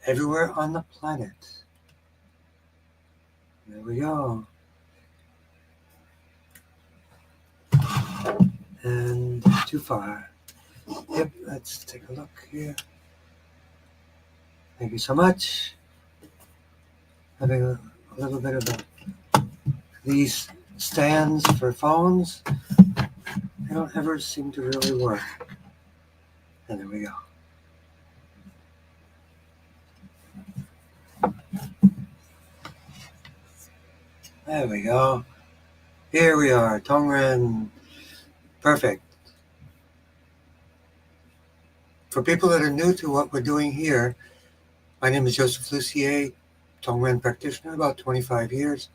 everywhere on the planet. There we go. And too far. Yep, let's take a look here. Thank you so much. Having a little bit of these stands for phones. They don't ever seem to really work. And there we go. There we go. Here we are, Tongren. Perfect. For people that are new to what we're doing here, my name is Joseph Lucier, Tongren practitioner, about 25 years.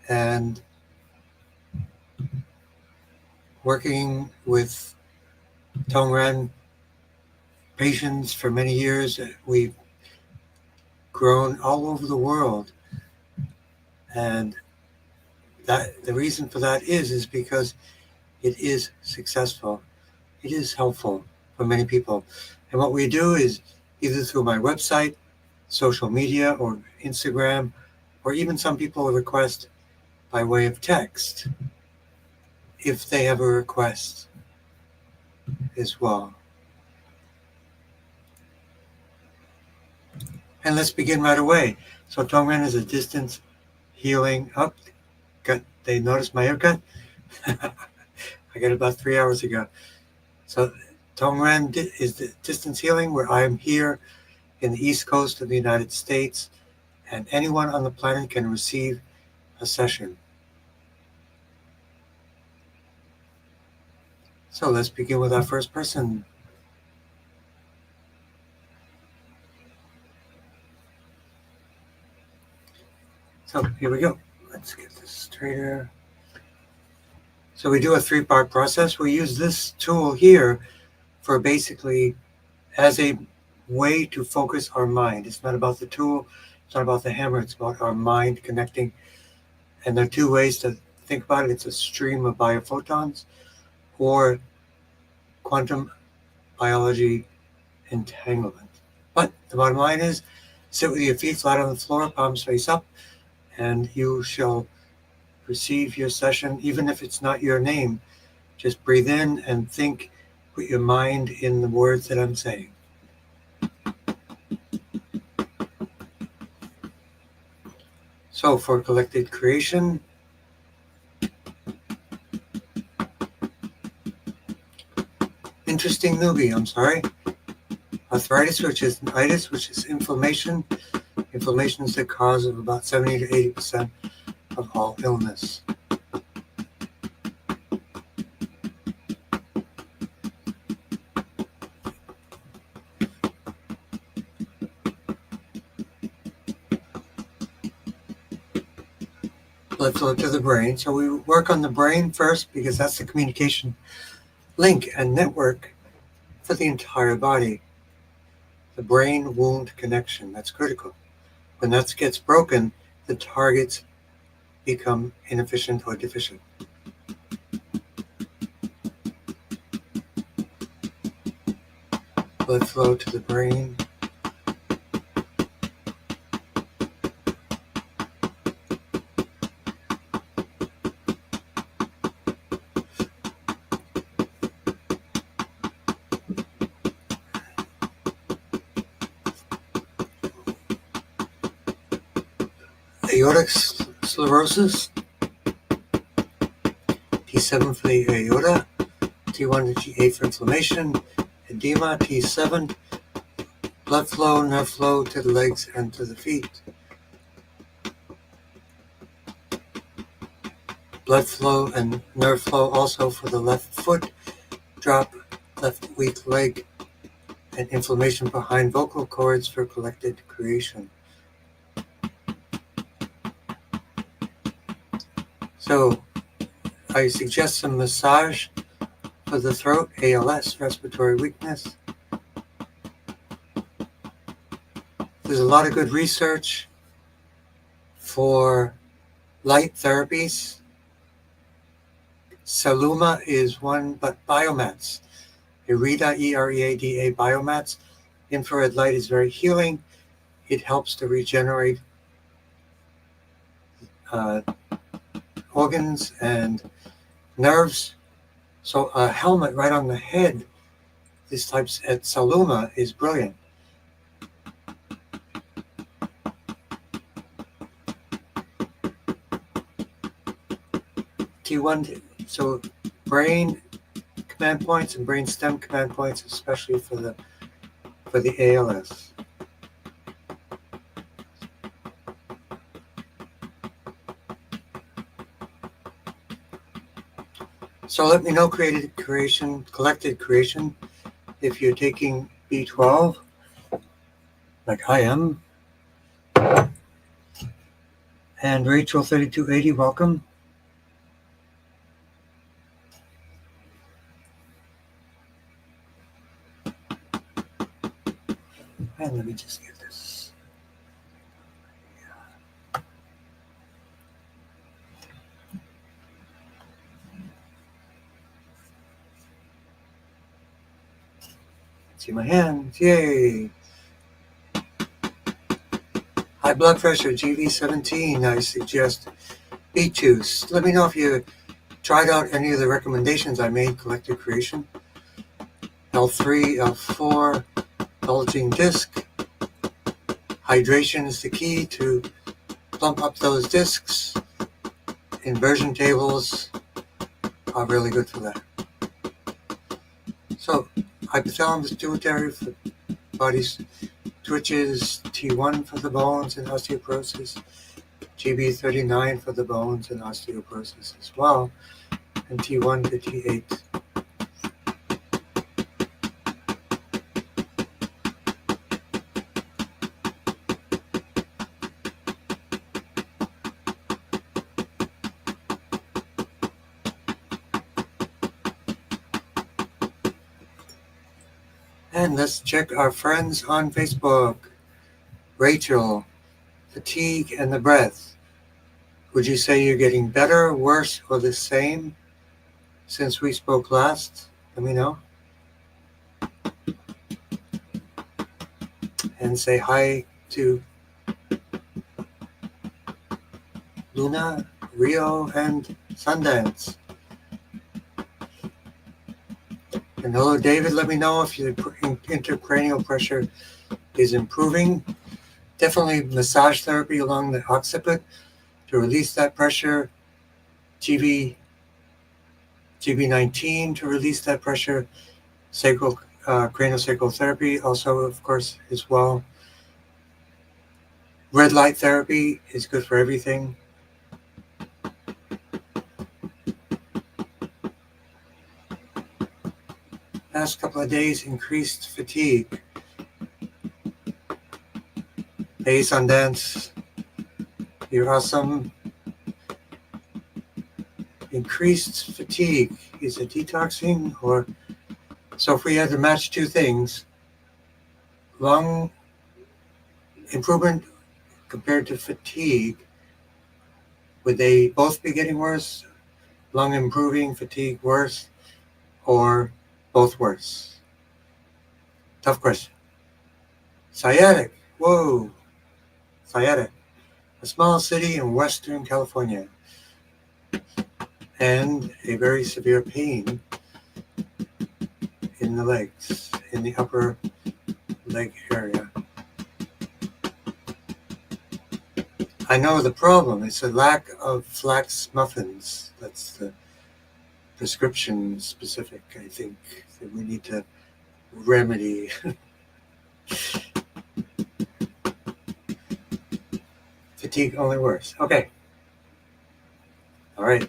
And working with Tongren patients for many years. We've grown all over the world. And that the reason for that is because it is successful. It is helpful for many people. And what we do is either through my website, social media, or Instagram, or even some people request by way of text, if they have a request as well. And let's begin right away. So Tongren is a distance healing. They noticed my haircut? I got it about 3 hours ago. So Tongren is the distance healing where I'm here in the East Coast of the United States, and anyone on the planet can receive a session. So let's begin with our first person. So here we go. Let's get this straighter. So we do a 3-part process. We use this tool here for basically as a way to focus our mind. It's not about the tool. It's not about the hammer. It's about our mind connecting. And there are 2 ways to think about it. It's a stream of biophotons or quantum biology entanglement. But the bottom line is, sit with your feet flat on the floor, palms face up, and you shall receive your session, even if it's not your name. Just breathe in and think, put your mind in the words that I'm saying. So for collected creation, interesting newbie, I'm sorry. Arthritis, which is itis, which is inflammation. Inflammation is the cause of about 70 to 80% of all illness. Blood flow to the brain. So we work on the brain first because that's the communication link and network for the entire body. The brain-wound connection, that's critical. When that gets broken, the targets become inefficient or deficient. Blood flow to the brain. Aortic sclerosis, T7 for the aorta, T1 to T8 for inflammation, edema, T7, blood flow, nerve flow to the legs and to the feet. Blood flow and nerve flow also for the left foot, drop, left weak leg, and inflammation behind vocal cords for collected creation. So I suggest some massage for the throat, ALS, respiratory weakness. There's a lot of good research for light therapies. Saluma is one, but biomats, EREDA, EREADA, biomats Infrared light is very healing. It helps to regenerate organs and nerves. So a helmet right on the head, this type's at Saluma, is brilliant. T1, so brain command points and brain stem command points, especially for the ALS. So let me know, collected creation, if you're taking B12, like I am. And Rachel 3280, welcome. And let me just get this. See my hands, yay. High blood pressure, GV17, I suggest beet juice. Let me know if you tried out any of the recommendations I made, collected creation. L3, L4, bulging disc. Hydration is the key to plump up those discs. Inversion tables are really good for that. So, hypothalamus pituitary for body's twitches, T1 for the bones and osteoporosis, GB39 for the bones and osteoporosis as well, and T1 to T8. And let's check our friends on Facebook. Rachel, fatigue and the breath. Would you say you're getting better, worse, or the same since we spoke last? Let me know. And say hi to Luna, Rio, and Sundance. And hello, David. Let me know if your intracranial pressure is improving. Definitely massage therapy along the occiput to release that pressure. GB19 to release that pressure. Craniosacral therapy also, of course, as well. Red light therapy is good for everything. Last couple of days, increased fatigue. Hey, Sundance, you're awesome. Increased fatigue. Is it detoxing or? So if we had to match two things, lung improvement compared to fatigue, would they both be getting worse? Lung improving, fatigue worse, or both worse? Tough question. Sciatic. Whoa. Sciatic. A small city in Western California. And a very severe pain in the legs, in the upper leg area. I know the problem. It's a lack of flax muffins. That's the prescription specific, I think, that we need to remedy. Fatigue only worse. Okay. All right.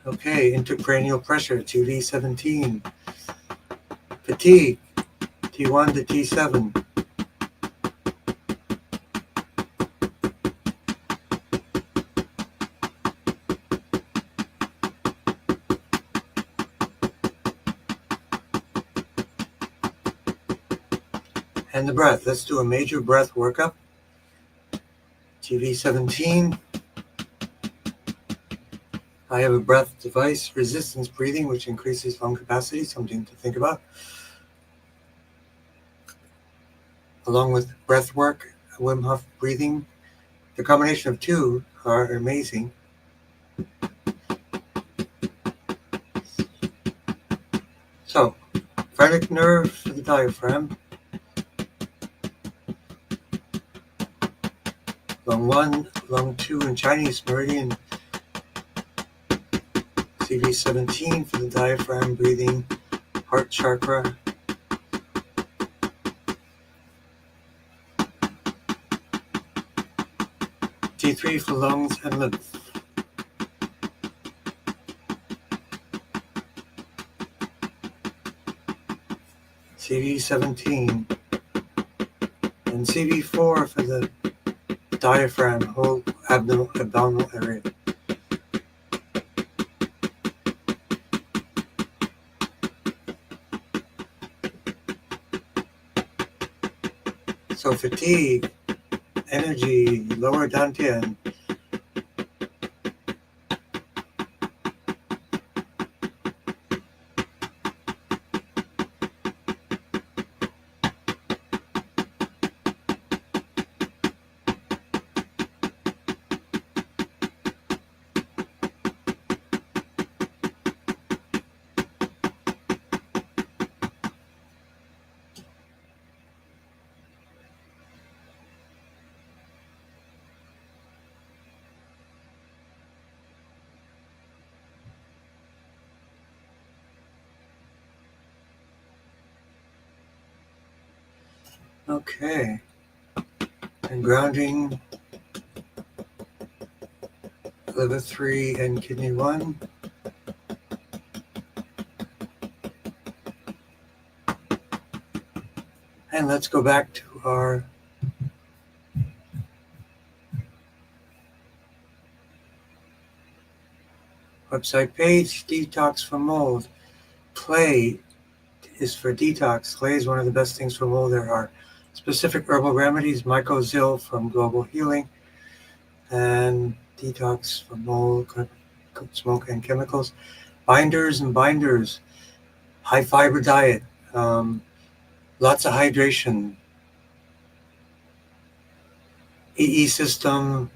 Okay, intracranial pressure, GV17. Fatigue, T1 to T7. And the breath. Let's do a major breath workup. GV17. I have a breath device, resistance breathing, which increases lung capacity, something to think about. Along with breath work, Wim Hof breathing. The combination of two are amazing. So, phrenic nerve for the diaphragm. Lung 1, lung 2 in Chinese meridian. CV17 for the diaphragm breathing, heart chakra. T3 for lungs and lymph. CV17 and CV4 for the diaphragm, whole abdominal area. So fatigue, energy, lower dantian. Okay, and grounding, liver 3 and kidney 1. And let's go back to our website page, detox from mold. Clay is for detox. Clay is one of the best things for mold. There are specific herbal remedies, mycozil from Global Healing, and detox from mold, cooked smoke and chemicals. Binders and binders, high fiber diet, lots of hydration, EE system,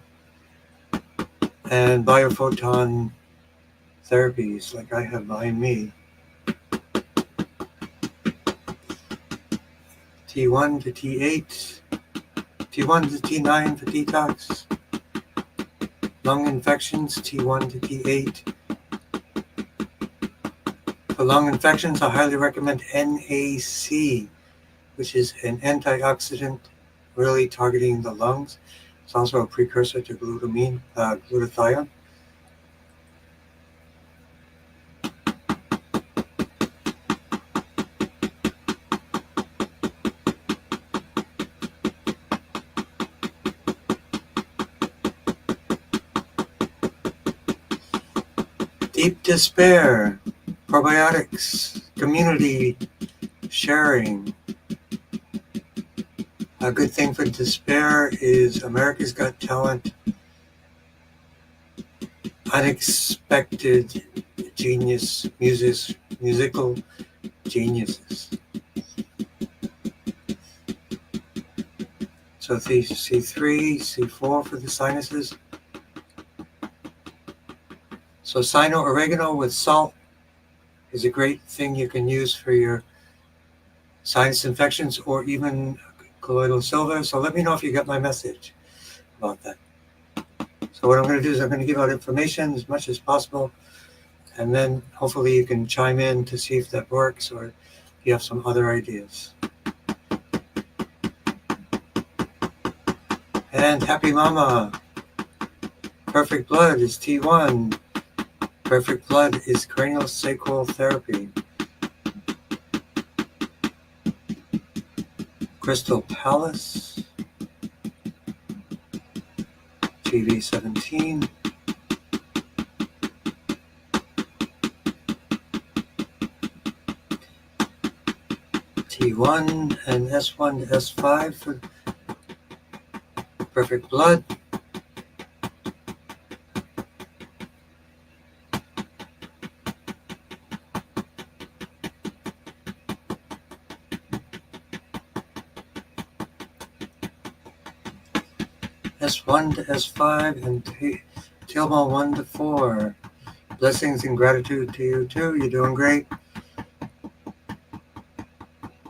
and biophoton therapies like I have behind me. T1 to T8, T1 to T9 for detox. Lung infections, T1 to T8. For lung infections, I highly recommend NAC, which is an antioxidant really targeting the lungs. It's also a precursor to glutathione. Deep despair, probiotics, community sharing. A good thing for despair is America's Got Talent, unexpected genius, musical geniuses. So C3, C4 for the sinuses. So sino-oregano with salt is a great thing you can use for your sinus infections or even colloidal silver. So let me know if you got my message about that. So what I'm going to do is I'm going to give out information as much as possible, and then hopefully you can chime in to see if that works or if you have some other ideas. And Happy Mama. Perfect Blood is T1. Perfect Blood is cranial sacral therapy. Crystal Palace, TV17. T1 and S1 to S5 for Perfect Blood. S1 to S5 and Tilma 1 to 4. Blessings and gratitude to you too. You're doing great.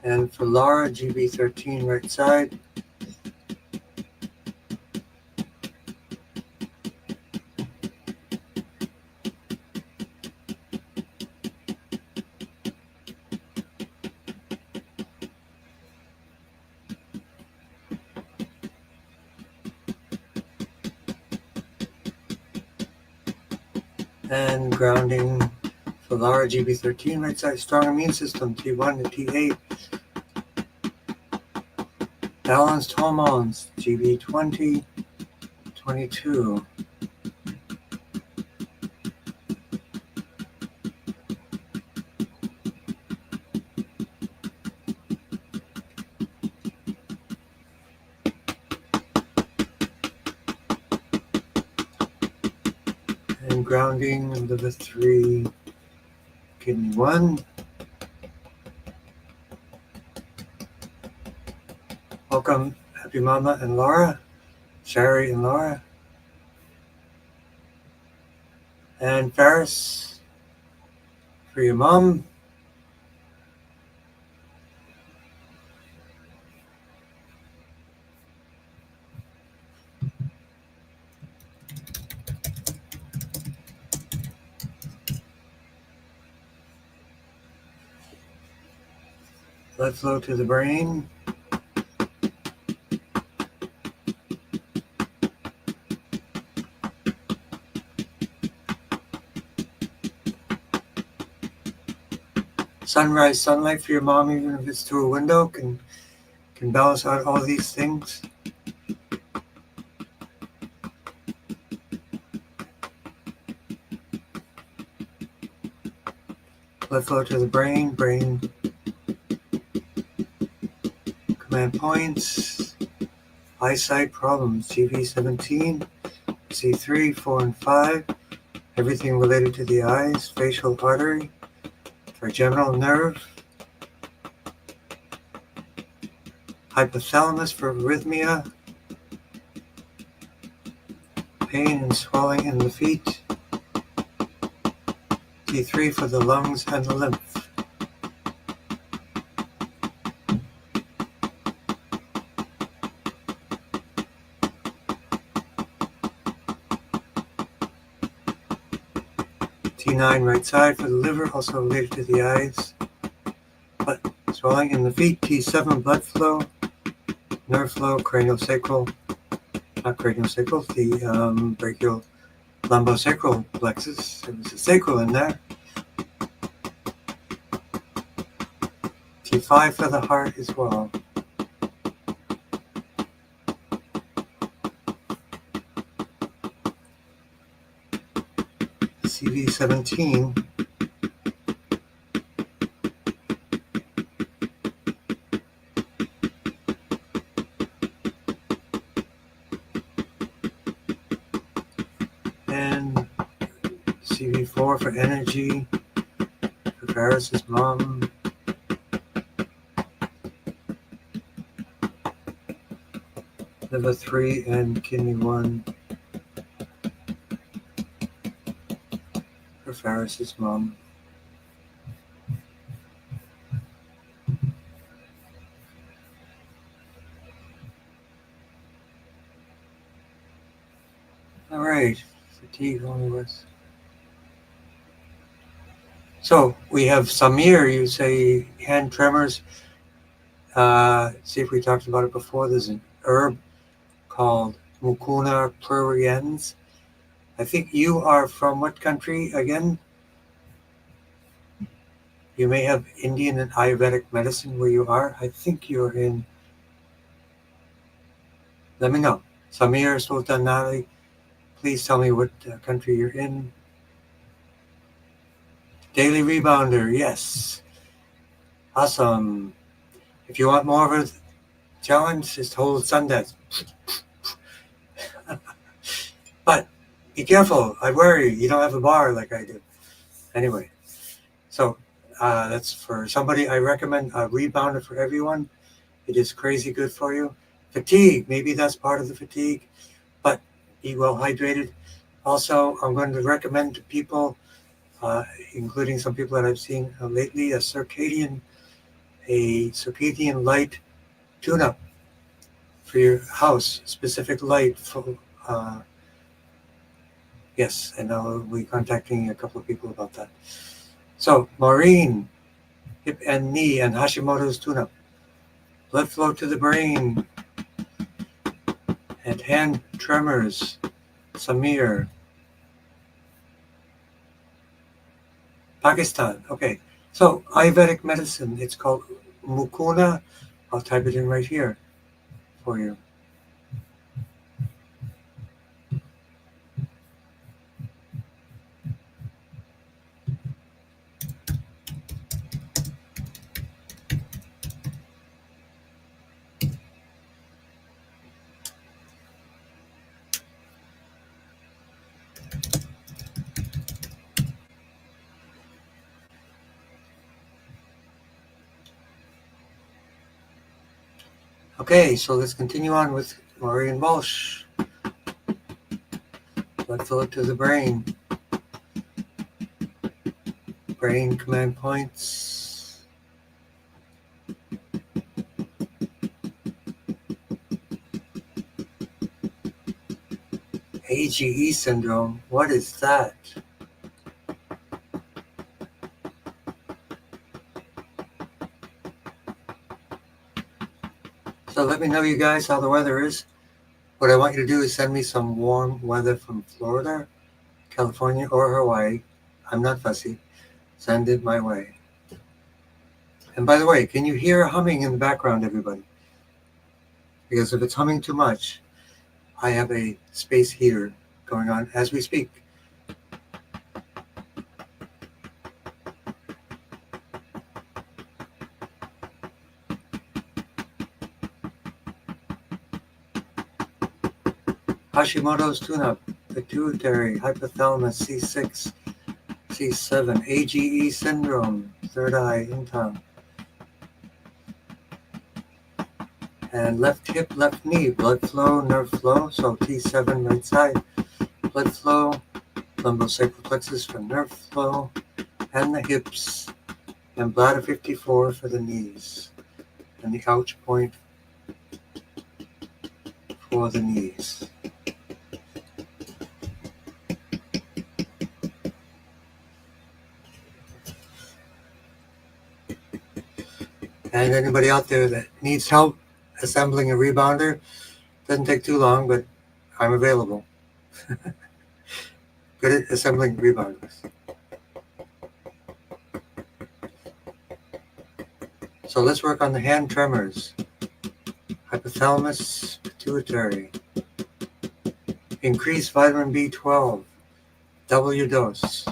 And for Laura, GB13 right side. And grounding for Laura, GB13 right side. Strong immune system, T1 to T8. Balanced hormones, GB20, 22. And grounding, liver 3, kidney 1. Welcome, Happy Mama and Laura, Shari and Laura. And Ferris, for your mom. Blood flow to the brain. Sunrise sunlight for your mom, even if it's through a window, can balance out all these things. Blood flow to the brain, command points, eyesight problems, GV17, C3, 4, and 5, everything related to the eyes, facial artery, trigeminal nerve, hypothalamus for arrhythmia, pain and swelling in the feet, T3 for the lungs and the lymph. T9 right side for the liver, also related to the eyes. But swelling in the feet, T7 blood flow, nerve flow, craniosacral, not craniosacral, the brachial lumbosacral plexus. There was a sacral in there. T5 for the heart as well. CV17. And CV4 for energy, for Paris's mom. Liver 3 and kidney 1 for Ferris's mom. All right, fatigue only was. So we have Samir, you say hand tremors. See if we talked about it before. There's an herb called Mucuna pruriens. I think you are from what country again? You may have Indian and Ayurvedic medicine where you are. I think you're in. Let me know. Samir Sultanali, please tell me what country you're in. Daily Rebounder, yes. Awesome. If you want more of a challenge, just hold Sundance. But be careful. I worry you don't have a bar like I do. Anyway, so that's for somebody. I recommend a rebounder for everyone. It is crazy good for you. Fatigue, maybe that's part of the fatigue. Eat well hydrated. Also, I'm going to recommend to people, including some people that I've seen lately, a circadian light tune-up for your house, specific light for, yes, and I'll be contacting a couple of people about that. So, Maureen, hip and knee, and Hashimoto's tune-up. Blood flow to the brain, and hand tremors, Samir. Pakistan, okay. So, Ayurvedic medicine, it's called Mukuna. I'll type it in right here for you. Okay, so let's continue on with Maureen Walsh. Blood flow to the brain. Brain command points. AGE syndrome, what is that? So let me know, you guys, how the weather is. What I want you to do is send me some warm weather from Florida, California, or Hawaii. I'm not fussy. Send it my way. And by the way, can you hear humming in the background, everybody? Because if it's humming too much, I have a space heater going on as we speak. Hashimoto's tune-up, pituitary, hypothalamus, C6, C7, AGE syndrome, third eye, in tongue. And left hip, left knee, blood flow, nerve flow, so T7 right side, blood flow, lumbosacral plexus for nerve flow, and the hips, and bladder 54 for the knees, and the ouch point for the knees. And anybody out there that needs help assembling a rebounder, doesn't take too long, but I'm available. Good at assembling rebounders. So let's work on the hand tremors. Hypothalamus, pituitary. Increase vitamin B12. Double your dose.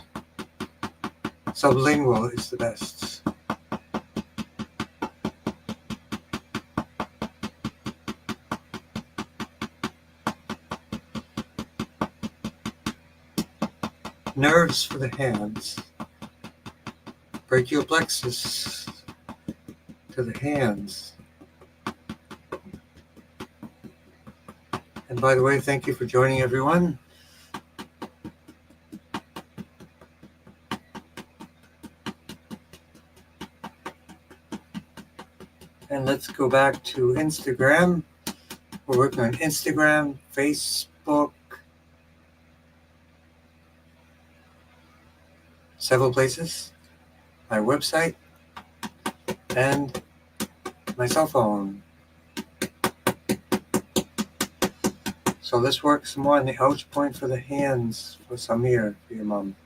Sublingual is the best. Nerves for the hands. Brachial plexus to the hands. And by the way, thank you for joining, everyone. And let's go back to Instagram. We're working on Instagram, Facebook, several places, my website, and my cell phone. So let's work some more on the ouch point for the hands for Samir, for your mom.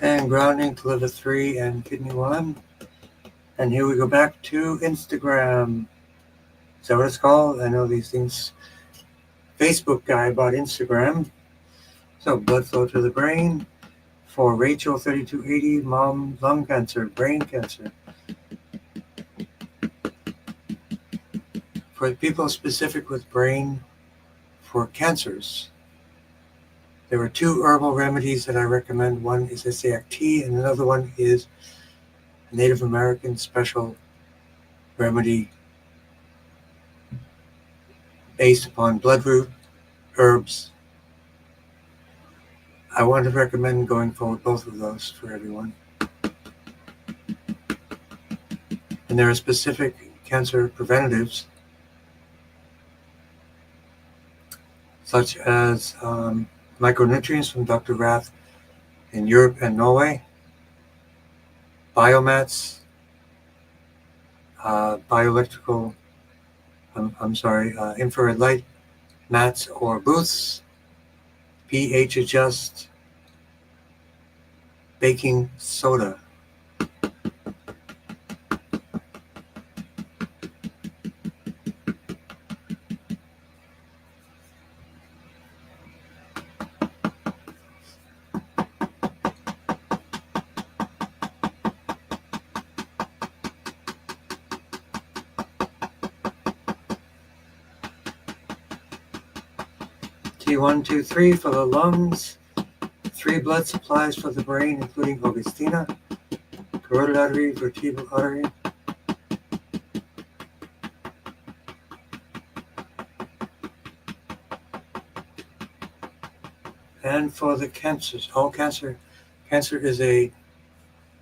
and grounding to liver 3 and kidney 1. And here we go back to Instagram. Is that what it's called? I know these things. Facebook guy bought Instagram. So blood flow to the brain for Rachel 3280, mom, lung cancer, brain cancer. For people specific with brain for cancers, there are 2 herbal remedies that I recommend. One is Isaiah tea, and another one is a Native American special remedy based upon bloodroot herbs. I want to recommend going forward both of those for everyone. And there are specific cancer preventatives, such as micronutrients from Dr. Rath in Europe and Norway, biomats, infrared light mats or booths, pH adjust, baking soda. T1, 2, 3 for the lungs, 3 blood supplies for the brain, including Augustina, carotid artery, vertebral artery. And for the cancers, all cancer is a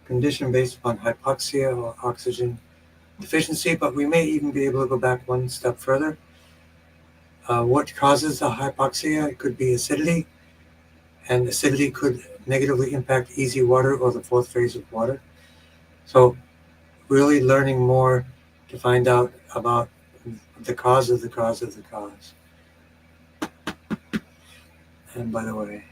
condition based upon hypoxia or oxygen deficiency, but we may even be able to go back one step further. What causes the hypoxia? It could be acidity, and acidity could negatively impact easy water or the 4th phase of water. So really learning more to find out about the cause of the cause of the cause. And by the way,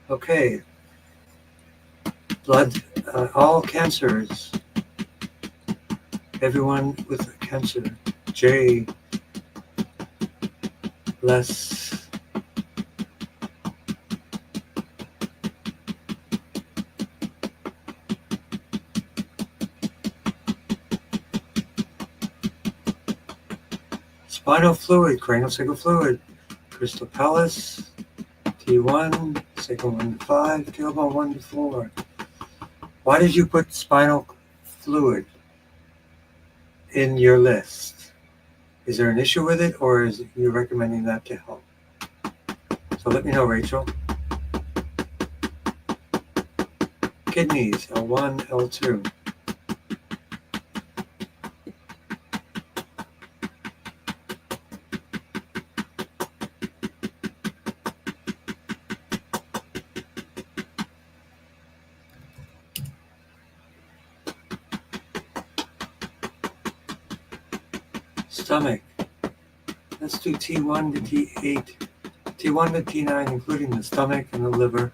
okay, blood, all cancers, everyone with a cancer, J, less, spinal fluid, cranial sacral fluid, crystal palace, T1, sacral 1 to 5, tailbone 1 to 4. Why did you put spinal fluid in your list? Is there an issue with it, or is you recommending that to help? So let me know, Rachel. Kidneys, L1, L2. Stomach. Let's do T1 to T8, T1 to T9, including the stomach and the liver.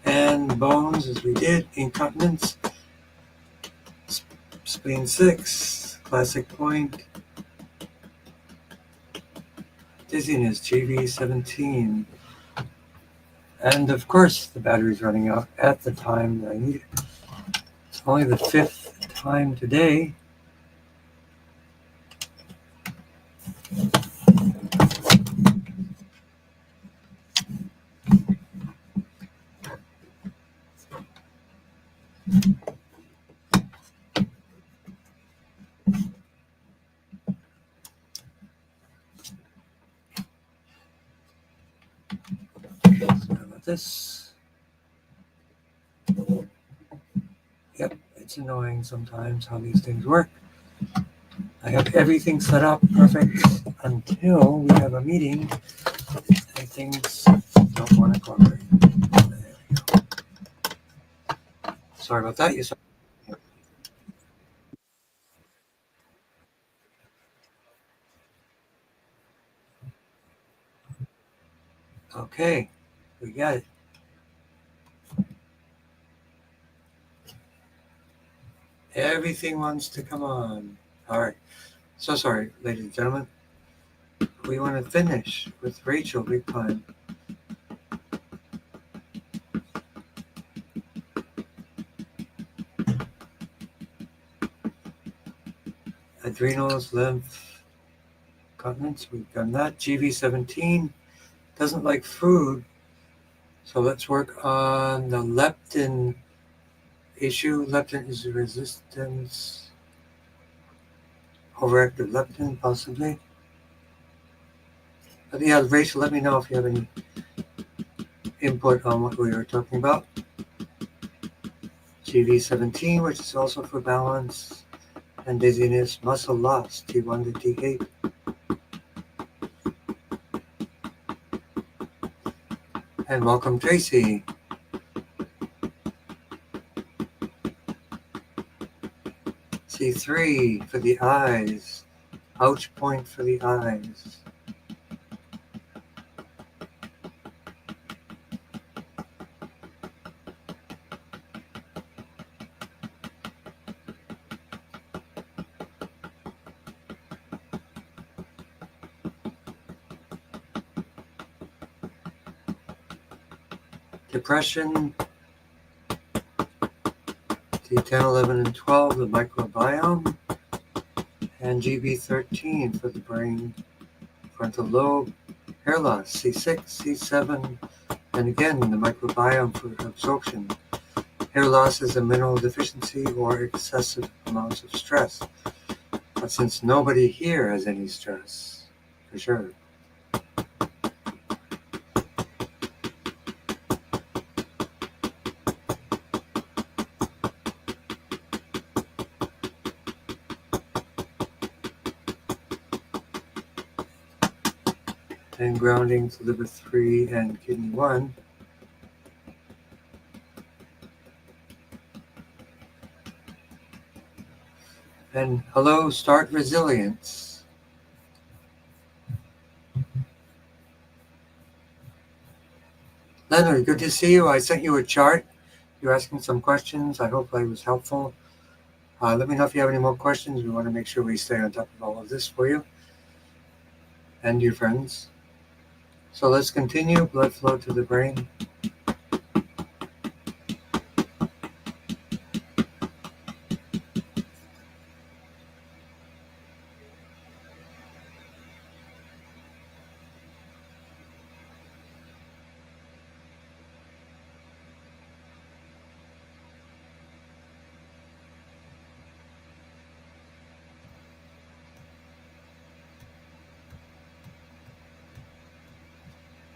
And bones, as we did, incontinence, spleen 6, classic point, dizziness, JV 17. And of course, the battery's running out at the time that I need it. It's only the 5th time today Sorry about this. Yep, it's annoying sometimes how these things work. I have everything set up perfect until we have a meeting and things don't want to cooperate. There we go. Sorry about that. Okay, we got it. Everything wants to come on. All right. So sorry, ladies and gentlemen. We want to finish with Rachel Big Pun. Adrenals, lymph, continence. We've done that. GV17 doesn't like food. So let's work on the leptin issue. Leptin is resistance. Overactive leptin, possibly. But yeah, Rachel, let me know if you have any input on what we were talking about. GV17, which is also for balance, and dizziness, muscle loss, T1 to T8. And welcome, Tracy. C3 for the eyes, ouch point for the eyes. Depression, T10, 11, and 12, the microbiome, and GB13 for the brain, frontal lobe, hair loss, C6, C7, and again, the microbiome for absorption. Hair loss is a mineral deficiency or excessive amounts of stress. But since nobody here has any stress, for sure. And grounding to liver 3 and kidney 1. And hello, start resilience. Leonard, good to see you. I sent you a chart. You're asking some questions. I hope I was helpful. Let me know if you have any more questions. We want to make sure we stay on top of all of this for you and your friends. So let's continue. Blood flow to the brain.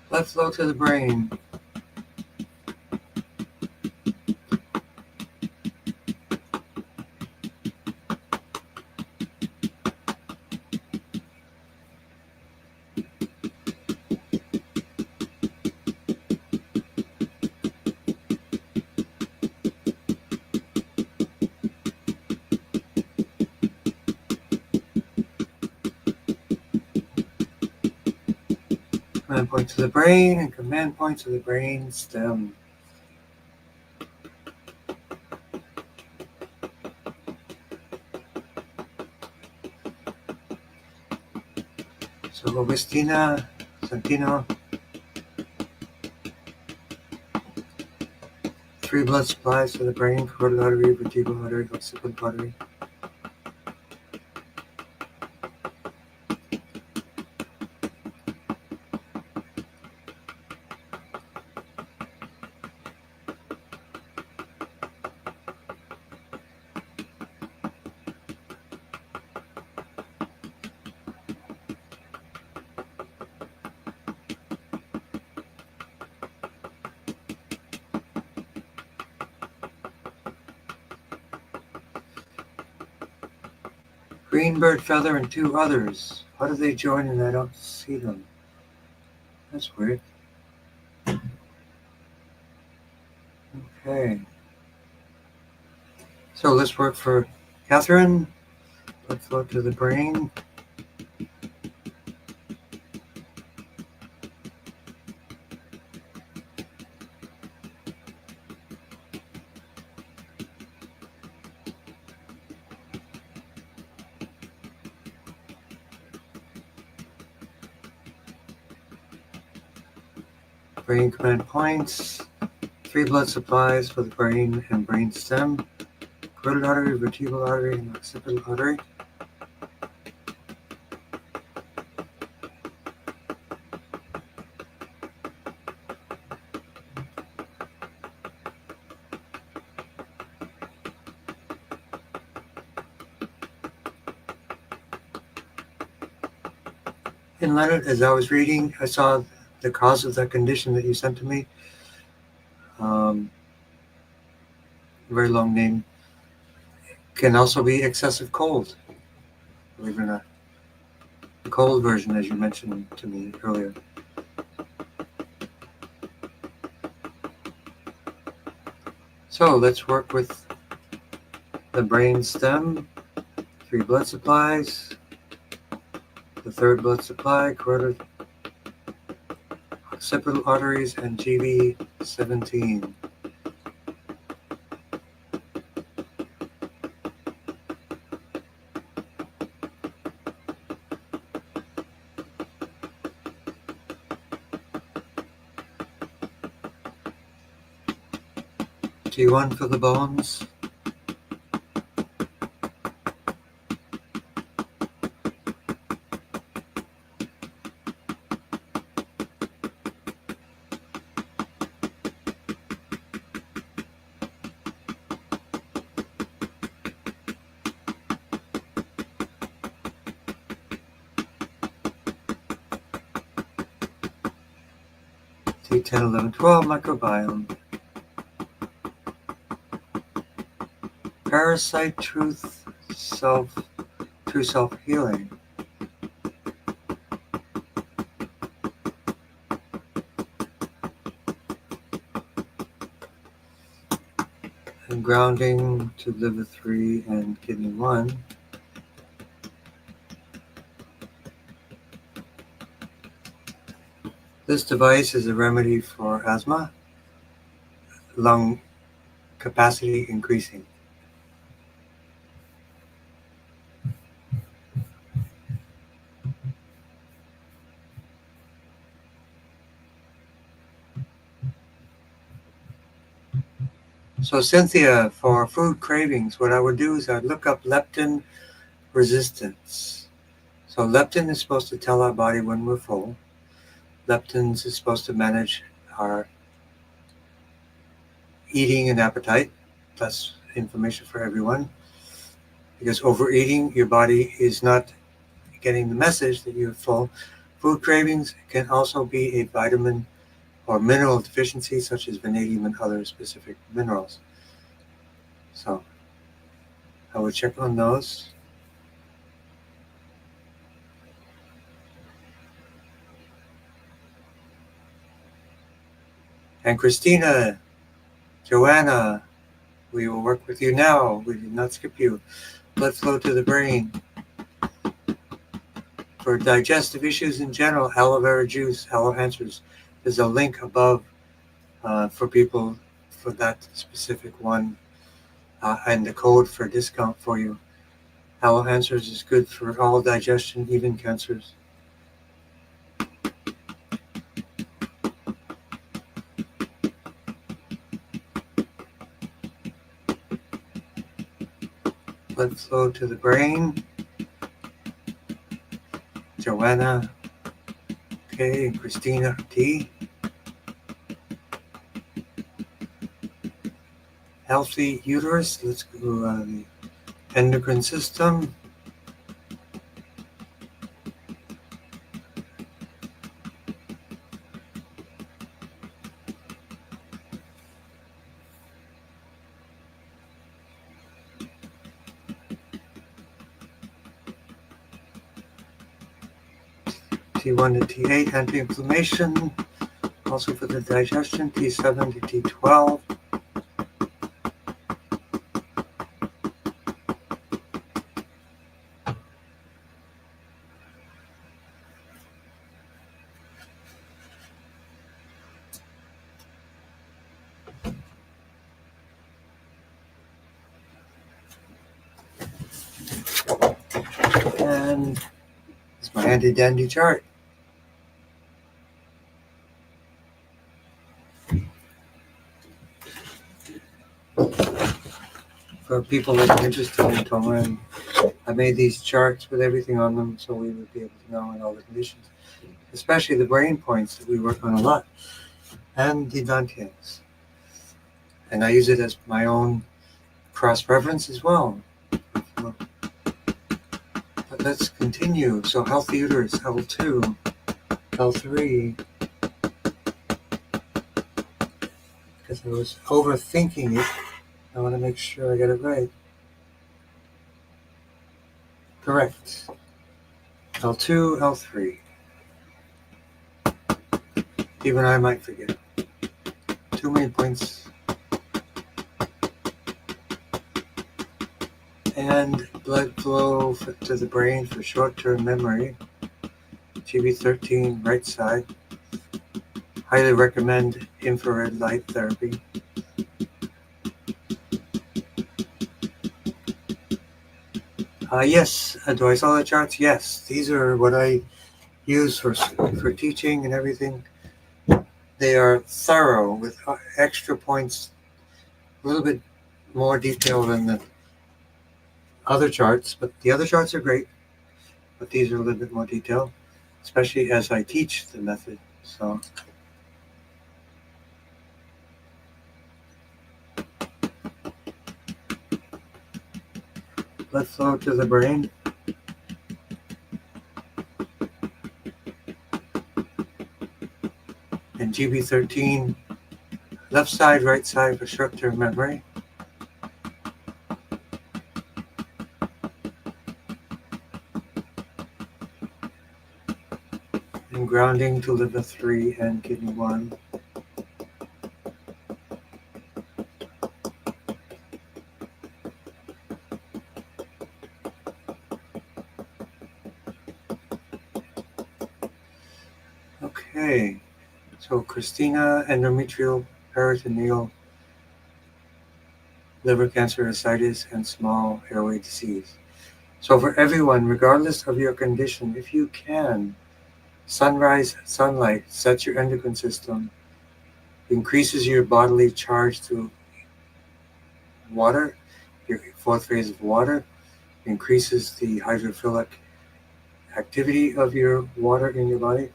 Blood flow to the brain. Command point to the brain and command point to the brain stem. So Augustina, Santino, 3 blood supplies to the brain, carotid artery, vertebral artery, occipital artery. Green bird feather and 2 others. How do they join and I don't see them? That's weird. Okay. So let's work for Catherine. Blood flow to the brain. Brain command points. 3 blood supplies for the brain and brain stem. Carotid artery, vertebral artery, and occipital artery. In Leonard, as I was reading, I saw the cause of that condition that you sent to me. Very long name. Can also be excessive cold, believe it or not. The cold version, as you mentioned to me earlier. So let's work with the brain stem. 3 blood supplies. The 3rd blood supply, carotid, occipital arteries, and GV17. T1 for the bones. T10, 11, 12 microbiome. Parasite, true self healing. And grounding to liver 3 and kidney 1. This device is a remedy for asthma, lung capacity increasing. So Cynthia, for food cravings, what I would do is I'd look up leptin resistance. So leptin is supposed to tell our body when we're full. Leptin is supposed to manage our eating and appetite. That's information for everyone. Because overeating, your body is not getting the message that you're full. Food cravings can also be a vitamin or mineral deficiency, such as vanadium and other specific minerals. So I would check on those. And Christina, Joanna, we will work with you now. We did not skip you. Blood flow to the brain. For digestive issues in general, aloe vera juice, aloe answers. There's a link above for people for that specific one, and the code for discount for you. Aloe answers is good for all digestion, even cancers. Blood flow to the brain. Joanna, okay, and Christina T. Healthy uterus. Let's go the endocrine system. T1 to T8, anti-inflammation. Also for the digestion, T7 to T12. And it's my handy-dandy chart. For people that are interested in Tongren, I made these charts with everything on them so we would be able to know in all the conditions, especially the brain points that we work on a lot, and the dantians. And I use it as my own cross-reference as well. But let's continue. So healthy uterus, L2, L3, because I was overthinking it. I want to make sure I get it right. Correct. L2, L3. Even I might forget. Too many points. And blood flow to the brain for short-term memory. GB13, right side. Highly recommend infrared light therapy. Yes, do I saw the charts? Yes, these are what I use for teaching and everything. They are thorough with extra points, a little bit more detail than the other charts, but the other charts are great, but these are a little bit more detailed, especially as I teach the method. So blood flow to the brain. And GB13, left side, right side for short-term memory. And grounding to liver 3 and kidney 1. Okay, so Christina, endometrial, peritoneal, liver cancer, ascites, and small airway disease. So for everyone, regardless of your condition, if you can, sunrise sunlight sets your endocrine system, increases your bodily charge through water, your fourth phase of water, increases the hydrophilic activity of your water in your body.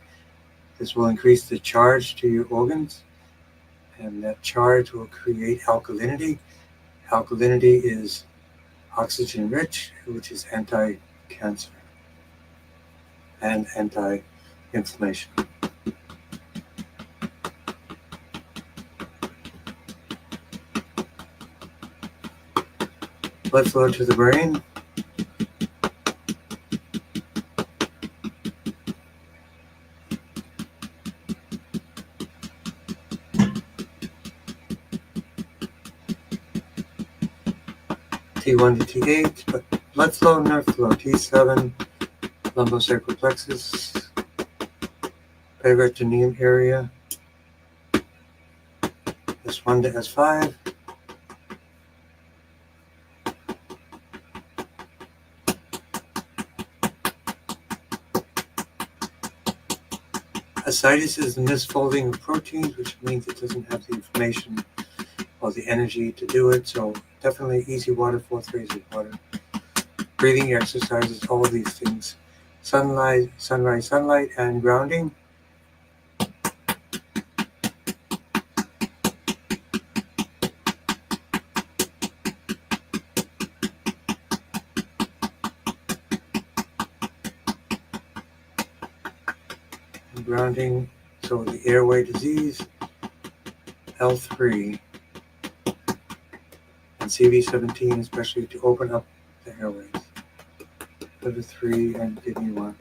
This will increase the charge to your organs, and that charge will create alkalinity. Alkalinity is oxygen rich, which is anti-cancer and anti-inflammation. Blood flow to the brain. T1 to T8, but blood flow, nerve flow, T7, lumbosacral plexus, peritoneum area, S1 to S5, ascites is the misfolding of proteins, which means it doesn't have the information or the energy to do it, so definitely easy water, fourth phase of water. Breathing exercises, all of these things. Sunlight, sunrise, sunlight, and grounding. And grounding, so the airway disease, L3, and CV17, especially to open up the airways. Liver 3 and kidney 1.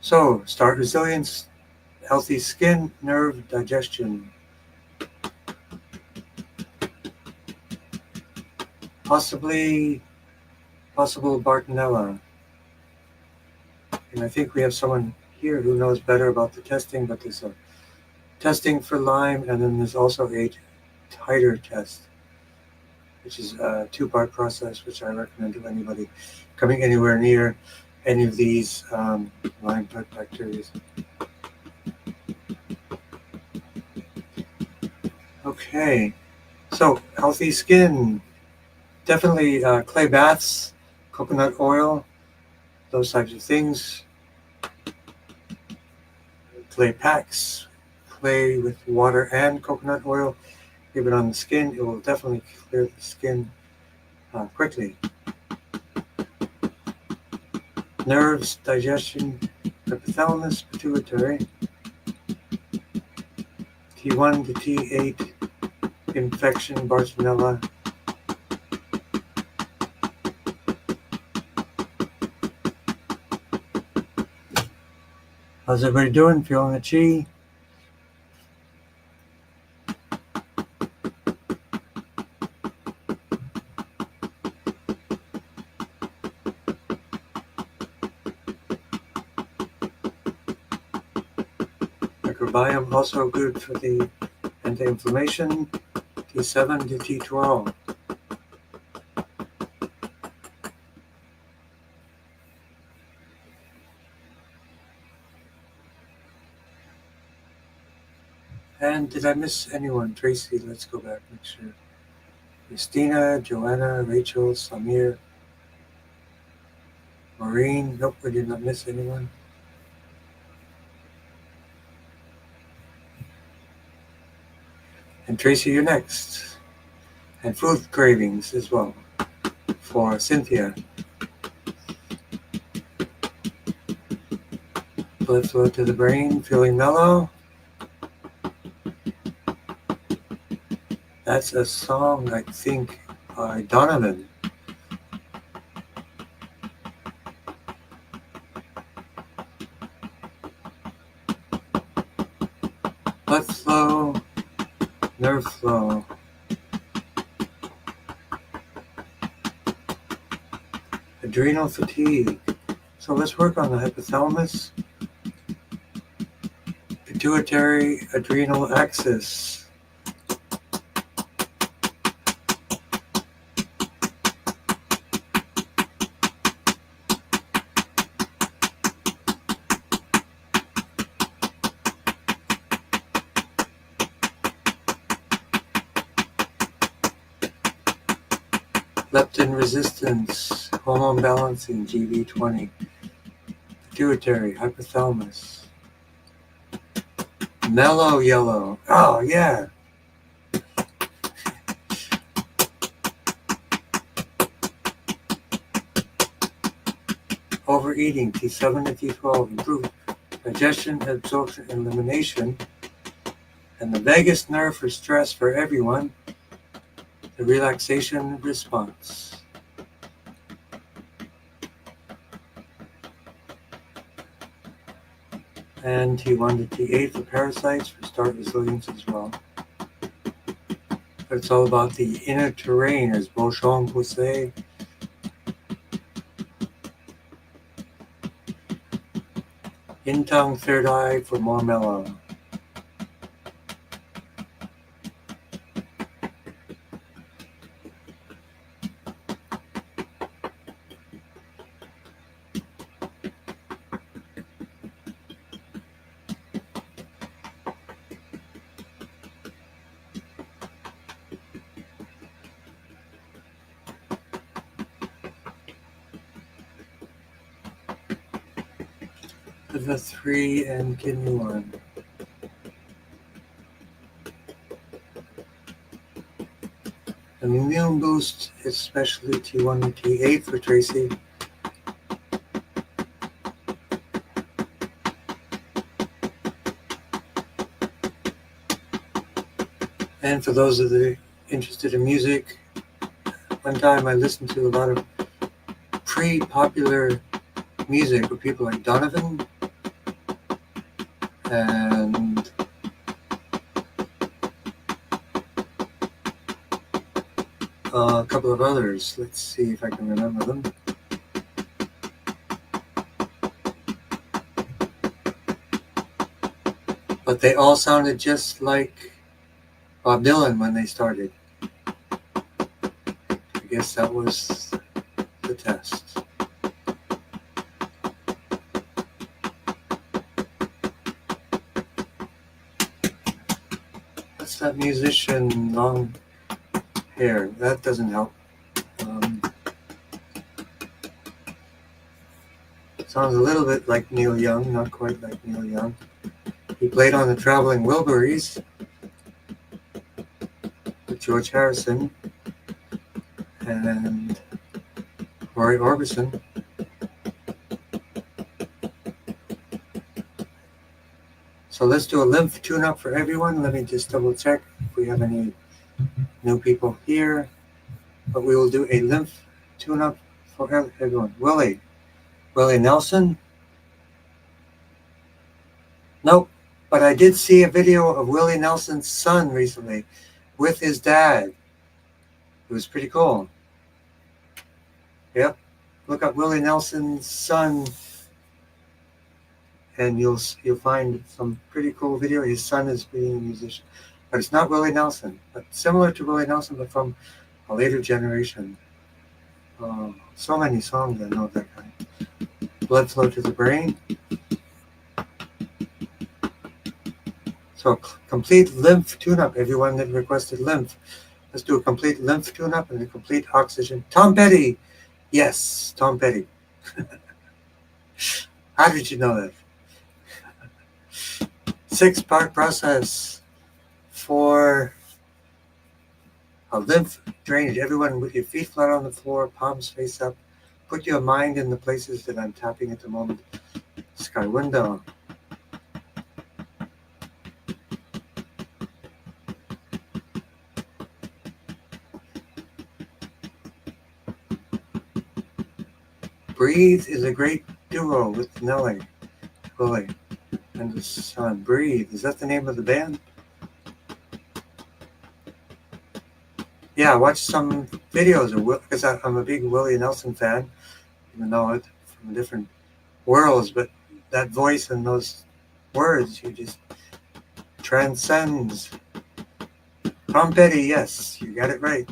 So, start resilience, healthy skin, nerve, digestion. Possible Bartonella. And I think we have someone here who knows better about the testing, but there's a testing for Lyme, and then there's also a titer test, which is a two-part process, which I recommend to anybody coming anywhere near any of these Lyme type bacteria. Okay, so healthy skin, definitely clay baths, coconut oil, those types of things. Clay packs, clay with water and coconut oil. Give it on the skin, it will definitely clear the skin quickly. Nerves, digestion, hypothalamus, pituitary. T1 to T8, infection, Bartonella. How's everybody doing? Feeling the chi? Microbiome also good for the anti-inflammation. T7 to T12. And did I miss anyone? Tracy, let's go back, make sure. Christina, Joanna, Rachel, Samir, Maureen. Nope, I did not miss anyone. And Tracy, you're next. And food cravings as well for Cynthia. Blood flow to the brain, feeling mellow. That's a song, I think, by Donovan. Blood flow, nerve flow. Adrenal fatigue. So let's work on the hypothalamus, pituitary, adrenal axis. Leptin resistance, hormone balancing, GV20, pituitary, hypothalamus, mellow yellow. Oh, yeah. Overeating, T7 to T12, improve digestion, absorption, and elimination. And the vagus nerve for stress for everyone, the relaxation response. And T1 to T8 for parasites for start resilience as well. But it's all about the inner terrain, as Beauchamp would say. In tongue, third eye for more mellow. Liver 3 and kidney 1. An immune boost, especially T1 and T8 for Tracy. And for those of the interested in music, one time I listened to a lot of pre-popular music with people like Donovan, and a couple of others. Let's see if I can remember them. But they all sounded just like Bob Dylan when they started. I guess that was the test. What's that musician, long hair? That doesn't help. Sounds a little bit like Neil Young, not quite like Neil Young. He played on the Traveling Wilburys with George Harrison and Roy Orbison. So let's do a lymph tune-up for everyone. Let me just double check if we have any new people here. But we will do a lymph tune-up for everyone. Willie Nelson? Nope. But I did see a video of Willie Nelson's son recently with his dad. It was pretty cool. Yep. Look up Willie Nelson's son and you'll find some pretty cool video. His son is being a musician. But it's not Willie Nelson, but similar to Willie Nelson, but from a later generation. So many songs I know of that guy. Blood Flow to the Brain. So complete lymph tune-up, everyone that requested lymph. Let's do a complete lymph tune-up and a complete oxygen. Tom Petty. Yes, Tom Petty. How did you know that? 6-part process for a lymph drainage. Everyone with your feet flat on the floor, palms face up. Put your mind in the places that I'm tapping at the moment. Sky window. Breathe is a great duo with Nelly, Willie, and his son. Breathe. Is that the name of the band? Yeah, I watched some videos of Will, because I'm a big Willie Nelson fan, even though it's from different worlds, but that voice and those words, you just transcends. Tom Petty, yes, you got it right.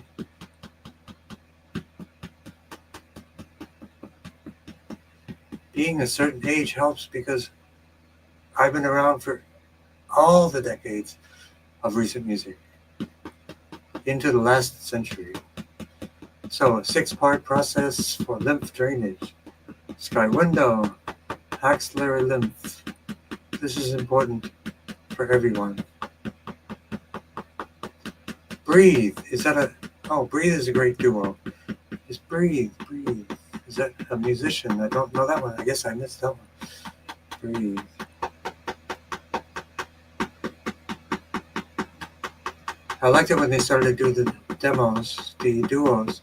Being a certain age helps because I've been around for all the decades of recent music into the last century. So a 6-part process for lymph drainage. Sky window, axillary lymph. This is important for everyone. Breathe. Breathe is a great duo. Just breathe. Is that a musician? I don't know that one. I guess I missed that one. Breathe. I liked it when they started to do the demos, the duos,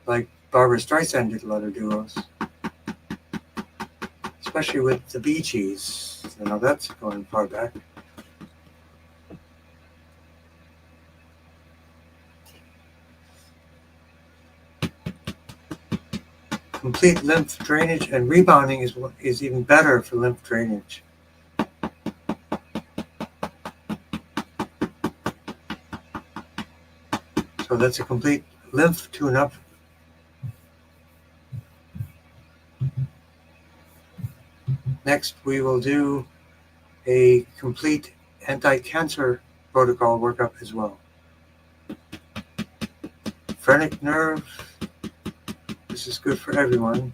like Barbra Streisand did a lot of duos, especially with the Bee Gees. That's going far back. Complete lymph drainage and rebounding is even better for lymph drainage. So that's a complete lymph tune-up. Next, we will do a complete anti-cancer protocol workup as well. Phrenic nerve. This is good for everyone.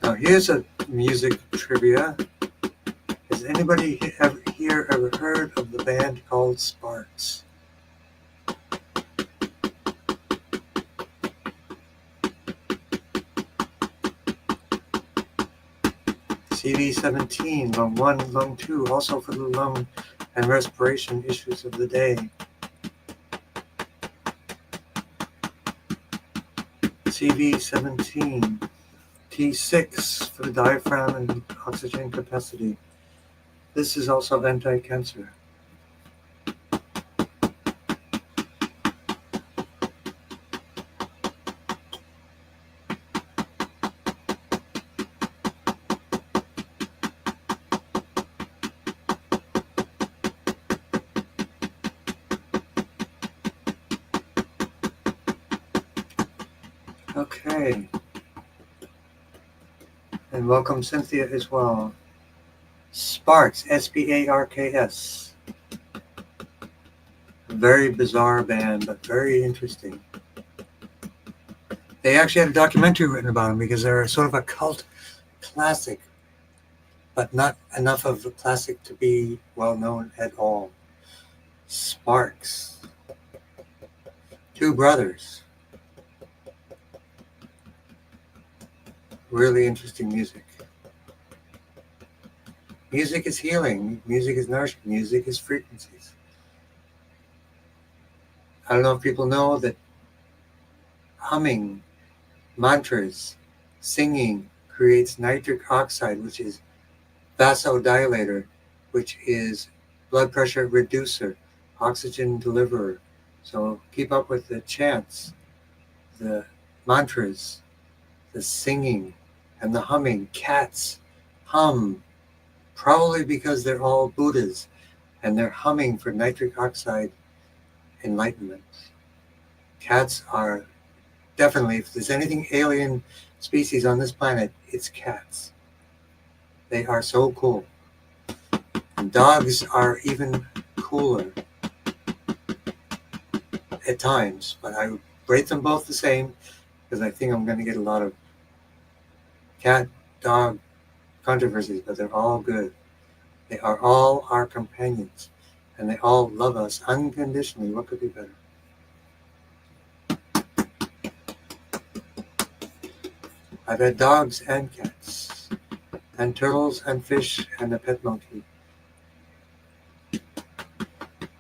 Now here's a music trivia. Has anybody ever heard of the band called Sparks? CV17, lung 1, lung 2, also for the lung and respiration issues of the day. CV17, T6 for the diaphragm and oxygen capacity. This is also anti-cancer. Okay. And welcome Cynthia as well. Sparks, Sparks. A very bizarre band, but very interesting. They actually had a documentary written about them because they're sort of a cult classic, but not enough of a classic to be well known at all. Sparks. Two brothers. Really interesting music. Music is healing. Music is nourishing. Music is frequencies. I don't know if people know that humming, mantras, singing creates nitric oxide, which is vasodilator, which is blood pressure reducer, oxygen deliverer. So keep up with the chants, the mantras, the singing, and the humming. Cats hum, probably because they're all Buddhas, and they're humming for nitric oxide enlightenment. Cats are definitely, if there's anything alien species on this planet, it's cats. They are so cool. And dogs are even cooler at times, but I rate them both the same because I think I'm going to get a lot of cat-dog controversies, but they're all good. They are all our companions, and they all love us unconditionally. What could be better? I've had dogs and cats, and turtles and fish and a pet monkey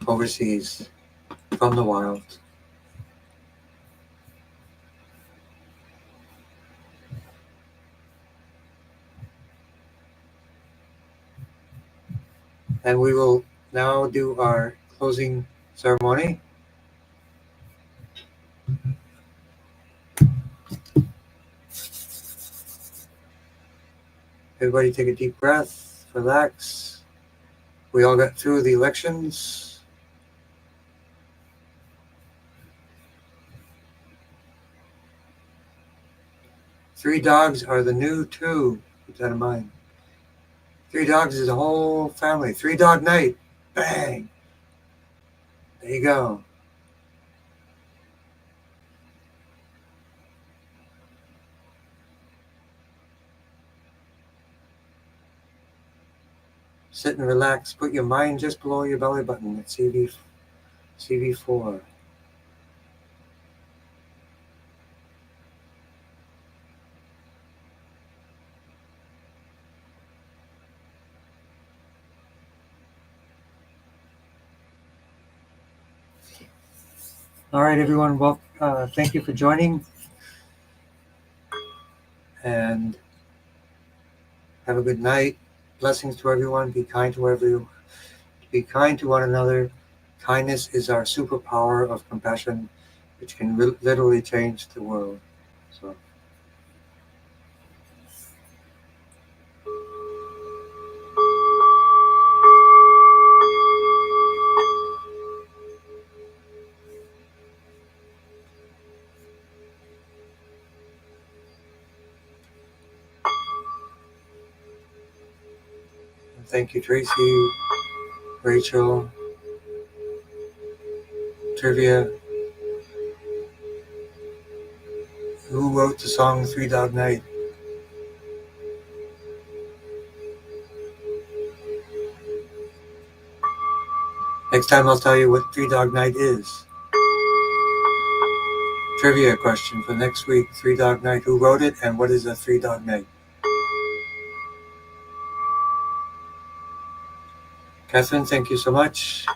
overseas from the wild. And we will now do our closing ceremony. Everybody take a deep breath, relax. We all got through the elections. Three dogs are the new two. Keep that in mind. Three dogs is a whole family. 3-dog night. Bang. There you go. Sit and relax. Put your mind just below your belly button at CV4. All right, everyone. Well, thank you for joining. And have a good night. Blessings to everyone. Be kind to everyone. Be kind to one another. Kindness is our superpower of compassion, which can literally change the world. So. Thank you, Tracy, Rachel, Trivia. Who wrote the song 3-Dog Night? Next time I'll tell you what 3-Dog Night is. Trivia question for next week, 3-Dog Night. Who wrote it and what is a 3-Dog Night? Catherine, thank you so much.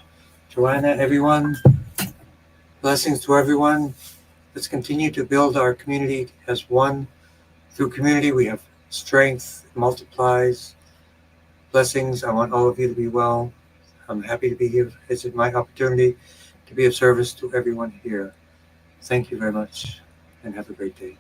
Joanna, everyone. Blessings to everyone. Let's continue to build our community as one. Through community, we have strength, multiplies, blessings. I want all of you to be well. I'm happy to be here. It's my opportunity to be of service to everyone here. Thank you very much, and have a great day.